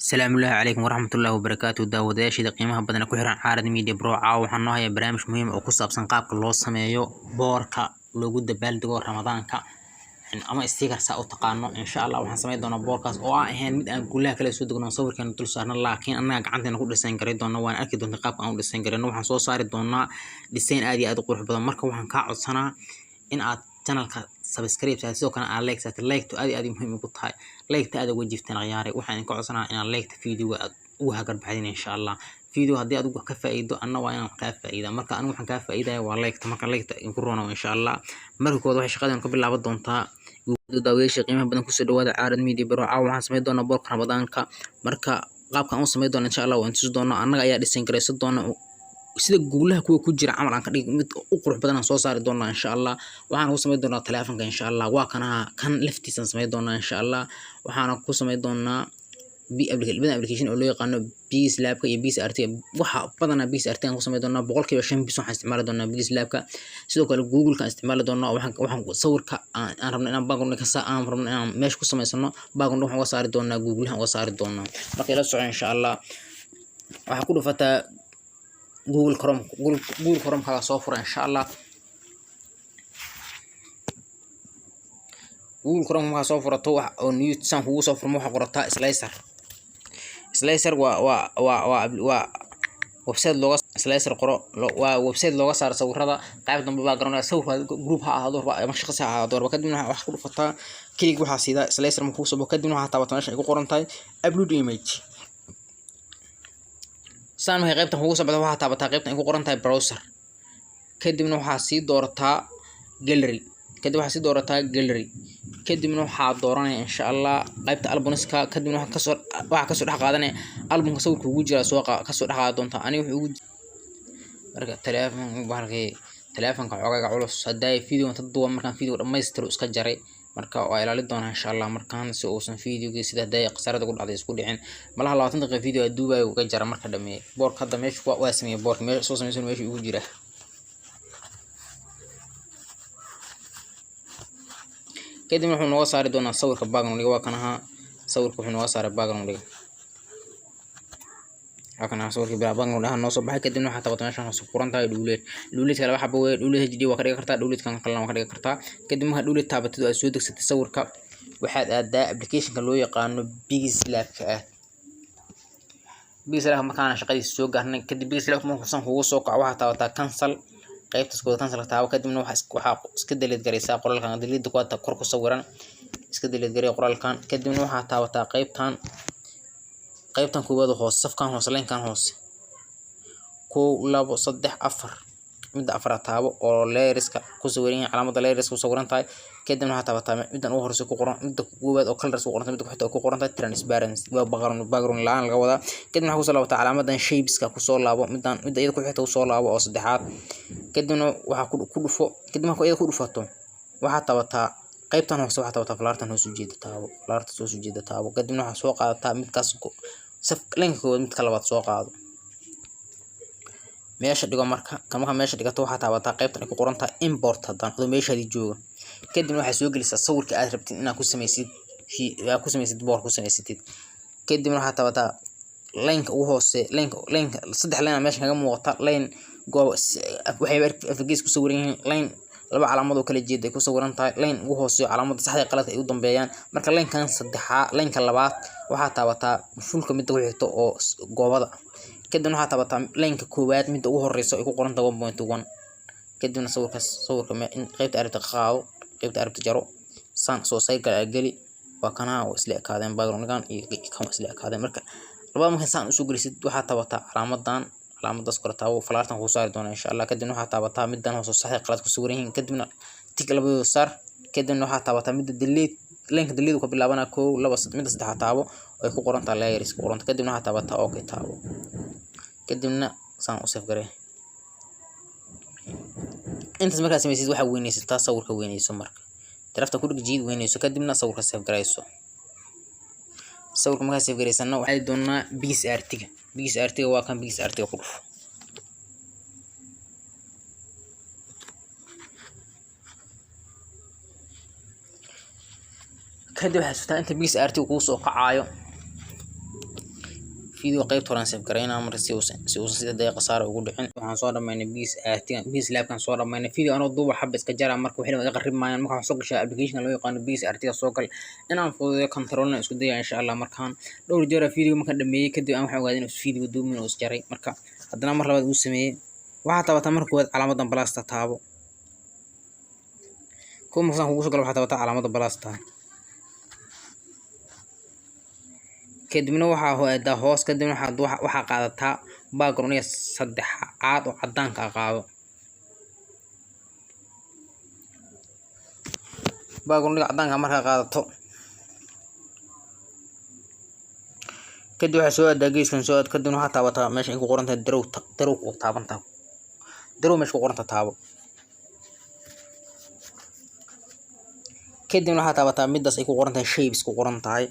السلام الله عليكم ورحمة الله وبركاته داوداشيدا qiimaha badan ku xiran Caarad Media Pro waxaan noo hayaa barnaamij muhiim oo ku saabsan qaabka loo sameeyo boorka loogu dabaaldego Ramadaanka ama sticker sa u taqaano insha Allah waxaan sameyn doonaa boorkaas oo aan ahayn mid aan guulaha kala soo degno sawirkan dul saarno laakiin anaga gacanteena ku dhisan garay doona waan arki doontaa qaabka aan u dhisan garayno waxaan soo saari doonaa design aad iyo aad u qurux badan marka waxaan ka codsanaa in aad channelka subscribe sidoo kale aan like to aad muhiim ugu tahay like aad ugu jiftaan ciyaare waxaan ka codsanaa inaan like video ugu hagar baxdin insha Allah video hadii aad ka faa'iido anna waa inaan ka faa'iido marka anigu waxaan ka faa'iidayaa waa like marka like in ku roono insha Allah marka kood waxay shaqadan ka bilaaban doontaa daaweysha qiimaha badan ku soo dhawaada Caarad Media Pro waxaan sameyn doonaa boorka Ramadaanka marka qaabka aan sameyn doonaa insha Allah waan tusi doonaa annaga ayaa dhisan garaysan doona sida guulaha kuwa ku jira camal aan ka dhig mid u qurux badan soo saari doonaa insha Allah waxaan ku sameyn doonaa telefoonka insha Allah waa kan laftiisa sameyn doonaa insha Allah waxaan ku sameyn doonaa application oo loo yaqaano Bees Lab iyo Bees RT waxa badanaa Bees RT aan ku sameyn doonaa 5% waxaan isticmaali doonaa Bees Lab sidoo kale Google ka isticmaali doonaa waxaan sawirka aan rabno inaan background ka aan rabno inaan meesha ku sameysano background waxaan uga saari doonaa Google aan uga saari doonaa marka ila socon insha Allah waxa ku dhufataa Google Chrome kaga soo furo insha Allah Google Chrome kaga soo furato wax oo new san kugu soo furmo waxa qorata slicer waa website looga slicer qoro waa website looga saar sawirada qayb dambe background sawirka group ha ahaado ama shaqsi ha ahaado kadibna wax ku dhufataa kaliya waxa sida slicer ma ku soo kadibna waxa taabato meesha ay ku qoran tahay upload image saan ma qaybtan ugu soo baxdo waxa taabataa qaybtan ay ku qoran tahay browser kadibna waxa sii doorataa gallery kadibna waxa dooranaya insha Allah qaybta albumska kadibna waxa ka soo dhax qaadanaya albumka sawirka ugu jira soo ka soo dhax qaadan doonta ani wuxuu marka telefoonka xogaga culus haday video inta duwan markaan video dhameystiro iska jaray marka waa ilaali doona insha Allah markaan si uusan videoga sida daqiiq qasarada ku dhacday isku dhicin malaha 20 daqiiqo video duubay uga jara marka dhameey boorka hadda meesha waa sameeyay boorka meesha soo sameeyay meesha ugu jira kadib wuxuu nooga saari doonaa sawirka background waa kanaha sawirka wuxuu nooga saaray background akana sawirka background noo soo baxay kadib waxa tabato meesha soo furan tahay dhuuleed kale waxa bawee dhuuleed HD waa ka dhigi kartaa dhuuleed kan kale waa ka dhigi kartaa kadib marka dhuuleed taabatid aad soo degsatay sawirka waxaad aadaa application-ka loo yaqaano Bees Lab markaan shaqadiisa soo gaarnay kadib Bees Lab markuu san ugu soo kaco waxa taabata cancel qaybtaas kooda cancel taabo kadibna waxa iska delete gareysaa qoraalkan delete ku aad kor ku sawiran iska delete gareey qoraalkan kadibna waxa taabata qaybtan koowaad hoos safkan hoos leenkan hoos 1 2 3 4 mid afar taabo oo layerska ku sawiran calaamada layers ku sawiran tahay kadibna waxa taabata midan ugu horeysa ku qoran midda koowaad oo colors ku qoran midda ku xigta ku qoran tahay transparency waa background laan laga wada kadibna waxa ku soo laabata calaamadan shapeska ku soo laabo midda iyada ku xigta ku soo laabo oo saddexaad kadibna waxa ku dhufo kadibna iyada ku dhufato waxa taabata qaybtan hoose waxa taabata falaartan hoos u jeeda taabo kadibna waxa soo qaadata midkaas saf link koowaad mid kala baad soo qaado meesha dhigo marka kama meesha dhigato waxa taabata qaybtan ay ku qoran tahay import hadan oo meeshadii jooga kadibna waxa soo gelisaa sawirka aad rabtid inaad ku sameysid boor ku sameysid kadibna waxa taabata link ugu hoose link saddex line meesha kaga muuqata line goob waxay afgees ku sawiran yihiin line laba calaamad oo kala jeeday ku sawiran tahay line ugu hoose calaamada saxda qalad ay u dambeeyaan marka line-kan saddexa line-ka labaad waxa taabata fulka mid ku xigto oo goobada kadibna waxa taabata line-ka koowaad mid ugu horeyso ay ku qoran tahay 1.1 kadibna sawirka qaybta arabta qaado qaybta arabta jaro san soo saygal gali waa kana oo isla ekaadeen background-gan iyo kan isla ekaadeen marka labada markan san u soo gelisid waxa taabata calaamadaas kor taabo falaartan ku saari doona insha Allah kadibna waxa taabata midan hoos saxda qalad ku sawiran yihiin kadibna tig labada saar kadibna waxa taabata midda delete link delete ku bilaabana 1 2 3 midda saddex taabo ay ku qoran tahay layers ku qoran kadibna waxa taabata okay taabo kadibna san u save garee intaas markaa sameysid waxa weynaysataa sawirka weynayso marka tarafta ku dhig weynayso kadibna sawirka save gareyso sawirka markaa save gareysana waxay doonaa Bees RT waa kan Bees RT ku dhufo kadib waxa inta Bees RT ku soo kacayo فيديو قيبت هوران سيف قرينا مرة سيوسن 6 دقيقة صار ugu dhicin waxaan soo dhameynay bis labkan soo dhameynay video anoo duuba xabba iska jara marka wixii iga qarib maayaan marka wax soo gashay application loo yaqaan bis artiga soo gal inaan fududeeyo controlna isku dayaa insha Allah markaan dhowr jeer video marka dhameeyay kadib aan waxaan ogaaday in video duumin oo is jaray marka haddana mar labaad uu sameeyay waxa taabata marka waad calaamadan blasta taabo kuma san kugu soo gal waxa taabata calaamada blasta kadibna waxa hoos kadibna waxa qaadataa background iyo saddex caad oo cadaanka qaado background cadaanka marka qaadato kadib waxa soo aadaa geeskan soo aad kadibna waxa taabataa meesha ay ku qoran tahay darow oo taabanta darow meesha ku qoran taabo kadibna waxa taabataa midaas ay ku qoran tahay shapes ku qoran tahay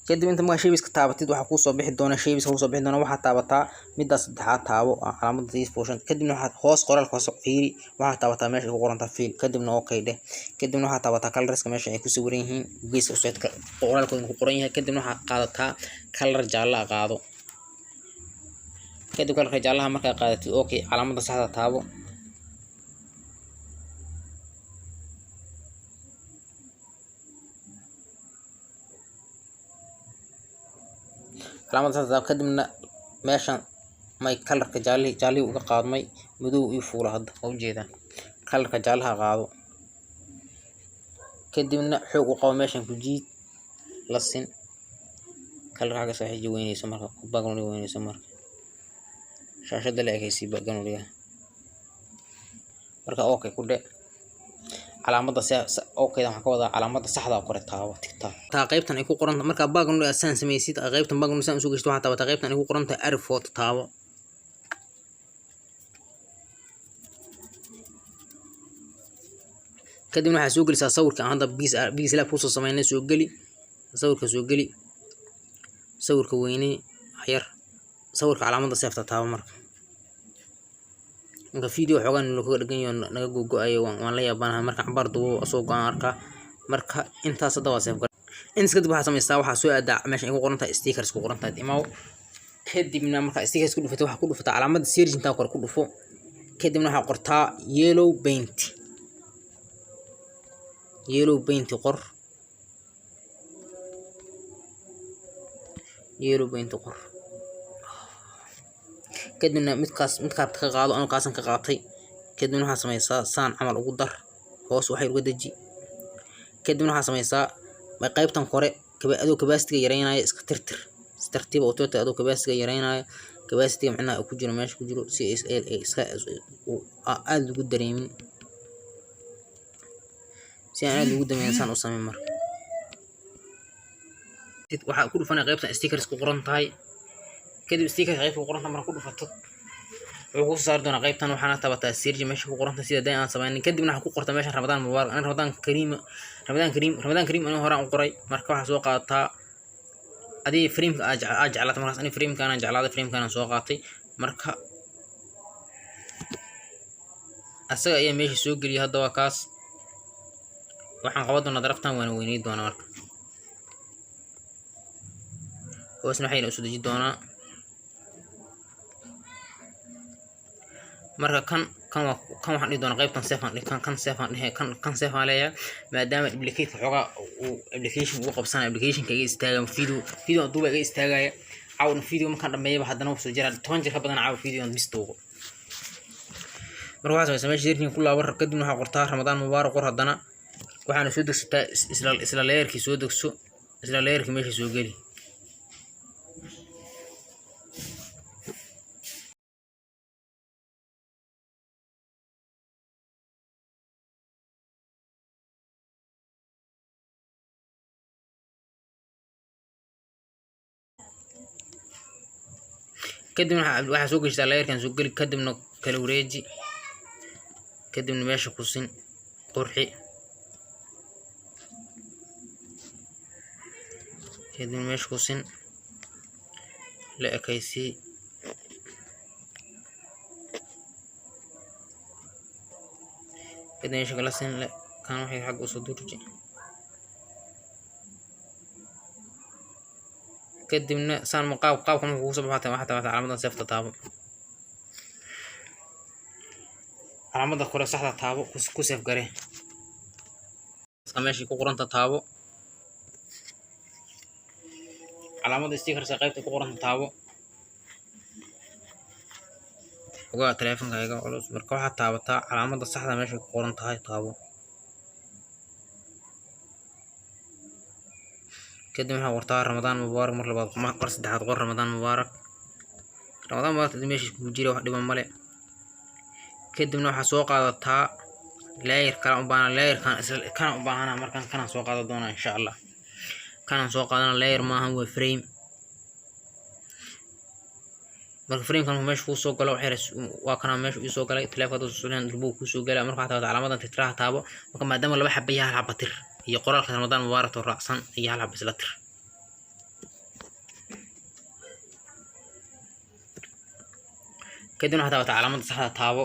kadib inta ma shaybiska taabatid waxa ku soo bixi doona shaybiska ku soo bixi doona waxa taabataa midaas saddexaad taabo calaamada this portion kadibna waxa hoos qoraalka soo fiiri waxa taabataa meesha ay ku qoran tahay fiil kadibna okay dheh kadibna waxa taabataa colorska meesha ay ku sawiran yihiin geeska socodka qoraalkooda ku qoran yahay kadibna waxa qaadataa color jaalla qaado kadib colorka jaallaha marka qaadatid okay calaamada saxda taabo calaamada saxda kadibna meeshan may colorka jaalli uga qaadmay madow iyo fuula hadda oo jeedaan colorka jaallaha qaado kadibna xoog u qabo meeshan ku jiid la sin colorka soo xiji weynayso marka background weynayso marka shaashada la eegaysi background marka okay ku dheh calaamada okay waxaan ka wadaa calaamada saxda ah kore taabo tigtaa taa qaybtan ay ku qoran marka background asaan sameeysid qaybtan background saan soo gashto waxa taabata qaybtan ay ku qoran tahay arrow photo taabo kadibna waxa soo gelisaa sawirka aan hadda bis lab ku soo sameeynay soo geli sawirka soo geli sawirka weyne yar sawirka calaamada seefta taabo marka video xogan loo kaga dhagan yahay naga go'ayo waan la yaabanahay marka cabar duubo soo go'an arka marka intaas hadda waa seef gar inta kadib waxa sameeyay waxa soo aadaa meesha ay ku qoran tahay stickers ku qoran tahay imaw kadibna marka stickers ku dhufato waxa ku dhufata calaamada search inta kor ku dhufo kadibna waxa qortaa yellow paint qor kadibna midkaas ka qaado anoo kaasan ka qaatay kadibna waxa sameeysaa saan camal ugu dar hoos waxay uga daji kadibna waxa sameeysaa qaybtan kore adoo capacity yareynaayo iska tirtir si tartiib oo toota adoo capacity yareynaayo capacity macnaha ku jiro meesha ku jiro si iska aad ugu dareemin si aad ugu dareemin saan u sameey marka waxa ku dhufanay qaybtan stickers ku qoran tahay kadib sticker qaybta ku qoran tahay marka ku dhufato wuxuu ku saar doonaa qaybtan waxaana taabataa search meesha ku qoran tahay sida day aan sameeyay kadibna waxa ku qorta meesha Ramadaan Mubaarak aan Ramadaan Kariim aan hore aan qoray marka waxa soo qaataa adii frame ka jeclaata markaas ani frame ka aan jeclaaday frame ka aan soo qaatay marka asaga ayaa meesha soo geliyay hadda waa kaas waxaan qaban doonaa daraftan waan weynay doonaa marka hoosna waxayna u soo deji doonaa marka kan waxaan dhigi doonaa qaybtan safe aan kan safe aan leeyahay maadaama duplicate xogaa uu application ugu qabsana application ka istaaga video duuba iga istaagaya caawna video markaan dhameeyay haddana soo jira 10 jeer ka badan caaw video aan bistogo marka waxa sameeyay shirkin ku laabar kadibna waxa qortaa Ramadaan Mubaarak qor haddana waxaana soo degsataa isla layerkii soo degso isla layerkii meesha soo geli kadibna waxa soo gashaa layerkan soo gali kadibna kala wareeji kadibna meesha ku sin qurxi kadibna meesha ku sin la ekaysi kadibna meesha kala sin kan waxay xaq u soo durji كدبنا سان مقاو كم وصل حتى علامة سيف تتابو علامة كورة صح تتابو كسيف قري ماشي كورن تتابو علامة ستيكر سقيت كورن تتابو وقع تليفون كايغا علوس marka waxa taabata calaamada saxda meesha ku qoran tahay taabo kadib waxa wartaa ramadaan mubaarak mar labaad mar saddexaad qor ramadaan mubaarak meesha ku jira wax dhiban male kadibna waxa soo qaadataa layer kala u baahan layer kan u baahan markan kana soo qaado doona insha Allah kana soo qaadana layer maaha waa frame marka frame kan meesha ku soo galo waa kana meesha uu soo galay telefoonka suulan durbo ku soo galay marka xataa calaamadan titraha taabo marka maadaama laba xabayaha hal xabatir iyo qoraalka ramadaan mubaarak oo raacsan iyo hal xabis la tir kadibna xataa calaamada saxda taabo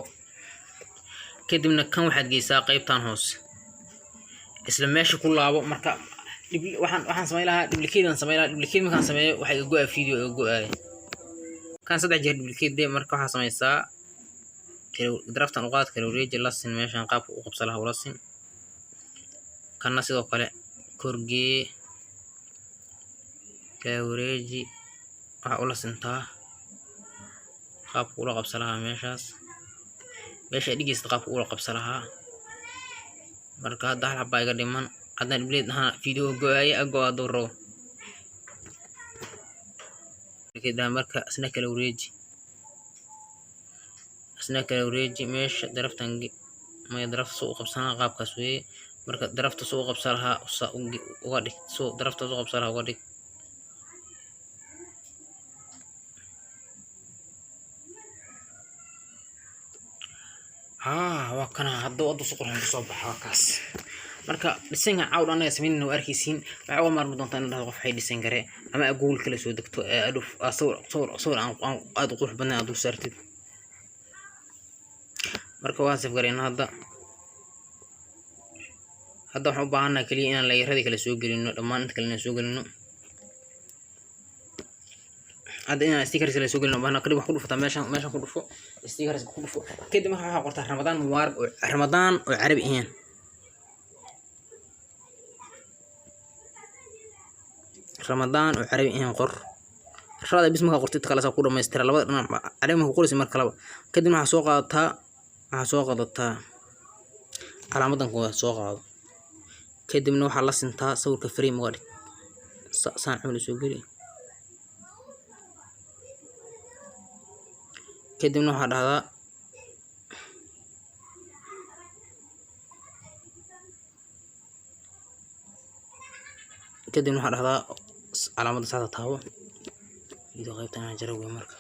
kadibna kan waxaad geysaa qaybtan hoos isla meesha ku laabo marka waxaan sameeyay duplicate markaan sameeyo waxa igu go'ay video igu go'ay kan saddex jeer duplicate marka waxa sameeysaa draftan u qaad kale wareej lasin meeshan qaabka u qabsalaha walasin kana sidoo kale korgee ka wareeji waxa u lasintaa qaabka ula qabsalaha meesha dhigeysta qaabka ula qabsalaha marka hadda hal xabba iga dhiman haddaan duplicate ahaan video go'ay ago adoro كده مركا اسناك الوريجي مش درفتنجي ما يدرفت سوق قبصها غاب كسوي مركا درفت سوق قبصها وغادي سوق درفت سوق قبصها وغادي وكان هدو سوق لهم صباح وكاس marka dhisanka caawd anaga sameeyno arkaysiin waxa uu maar doontaa in qof hay dhisan kare ama agool kala soo degto aduf sawir aan aad qurux badan aad u saartid marka waa saf gareena hadda waxaan u baahanahay kaliya inaan layerada kala soo gelino dhammaan inta kale soo gelino hadda inaan stickers kala soo gelino baahna kadib wax ku dhufta meeshan ku dhufo stickers ku dhufo kadib waxa qortaa ramadaan mubaarak oo carabi ahaan رمضان وعربي إيه قر هذا باسمك قرتي تخلص أقول ما يستر لبض أنا عربي ما قولي سمر كلام كده مع سوقاتها على مدن قوة سوقات كده منو حلص انتها صور كفري مغادي صان عمل سوقري كده منو حد هذا كده منو حد هذا علامة ساعة تهوى إذا غيبت أنا جروي مركا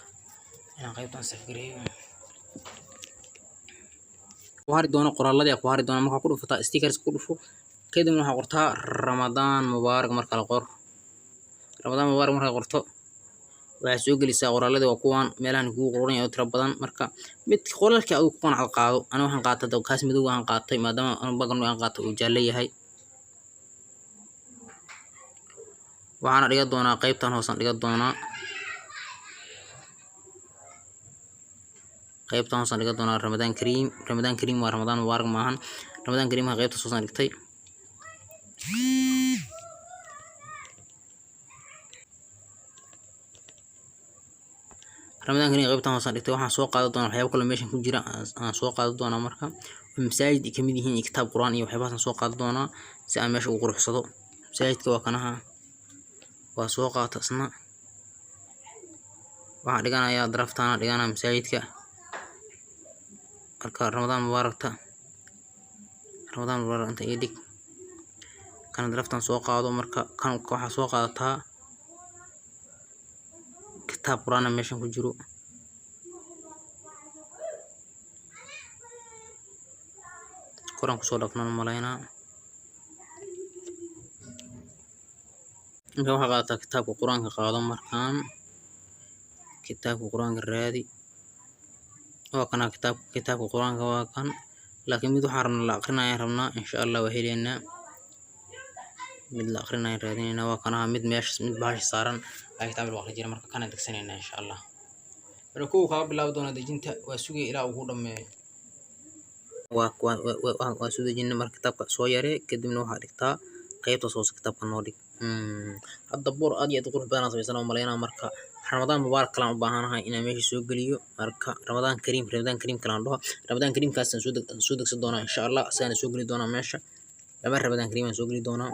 أنا غيبت أنا سفقري وهاري دونا قرالة دي وهاري دونا مركا كله فتا ستيكرز كله فو كده من قرتها رمضان مبارك مركا القر رمضان مبارك مركا قرتها وعسوق لسا قرالة دي وكوان ميلان كو قروني أو تربضان مركا مت قرالك أو كوان على القاضو أنا وحن قاطة دو كاس مدو وحن قاطة ما دام أنا بقى نوع قاطة وجالي هاي waxaana dhiga doonaa qaybtan hoosan dhiga doonaa Ramadan Kareem waa Ramadan mubaarak maahan Ramadan Kareem qaybta hoosan dhigtay Ramadan Kareem qaybtan hoosan dhigtay waxaan soo qaadan doonaa waxyaabo kale meeshan ku jira aan soo qaadan doonaa marka masaajid ka mid yihiin kitaab quraan iyo waxyaabahan soo qaadan doonaa si aan meesha u quruxsado masaajidka waa kanaha وسوق تصنع واحد لقانا يا درفتنا لقانا مساجدك أركان رمضان مبارك أنت يدك كان درفتنا سوق هذا مركا كان كوحة سوق هذا كتاب قرآن ميشن كجرو قرآن كسولفنا الملاينا waxaa qaadataa kitaabka quraanka qaado markaan kitaabka quraanka raadi waa kana kitaabka quraanka waa kan laakiin mid waxaan rabnaa la aqrinayaan insha Allah waa heleynaa mid la aqrinayaan raadinayna waa kana mid baash saaran ay kitaab waqti jira marka kana degsanayna insha Allah marka kuwa ka bilaabo doona dejinta waa sugay ilaa ugu dhameeyo waa soo dejinna marka kitaabka soo yaree kadibna waxa dhigtaa qaybta soo kitaabka noo dhig hadda boor aad iyo aad qurux badan sameeysan oo maleynaa marka Ramadan mubaarak kala u baahanahay inaan meesha soo galiyo marka Ramadan Kariim kala dhaho Ramadan Kariim kaas soo degsan doona insha Allah asana soo gali doona meesha laba Ramadan Kariim soo gali doona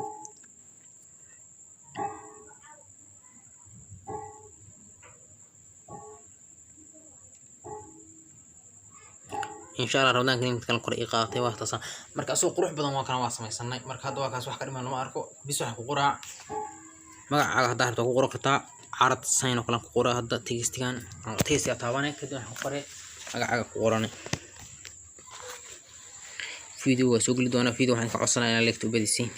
إن شاء الله رمضان كريم كان قرئ قاطع واختصا مركز سوق روح بدن وكان واسمي سنة مركز هذا وكاس واحد كلمة ما أعرفه بس واحد قرأ ما هذا هذا قرأ قطع عرض سين وكلام قرأ هذا تيجستيان تيجستي أتابعنا كده قرأ أجا قرأني فيديو وسوق لي دونا فيديو حنك أصلا أنا لكتب بديسين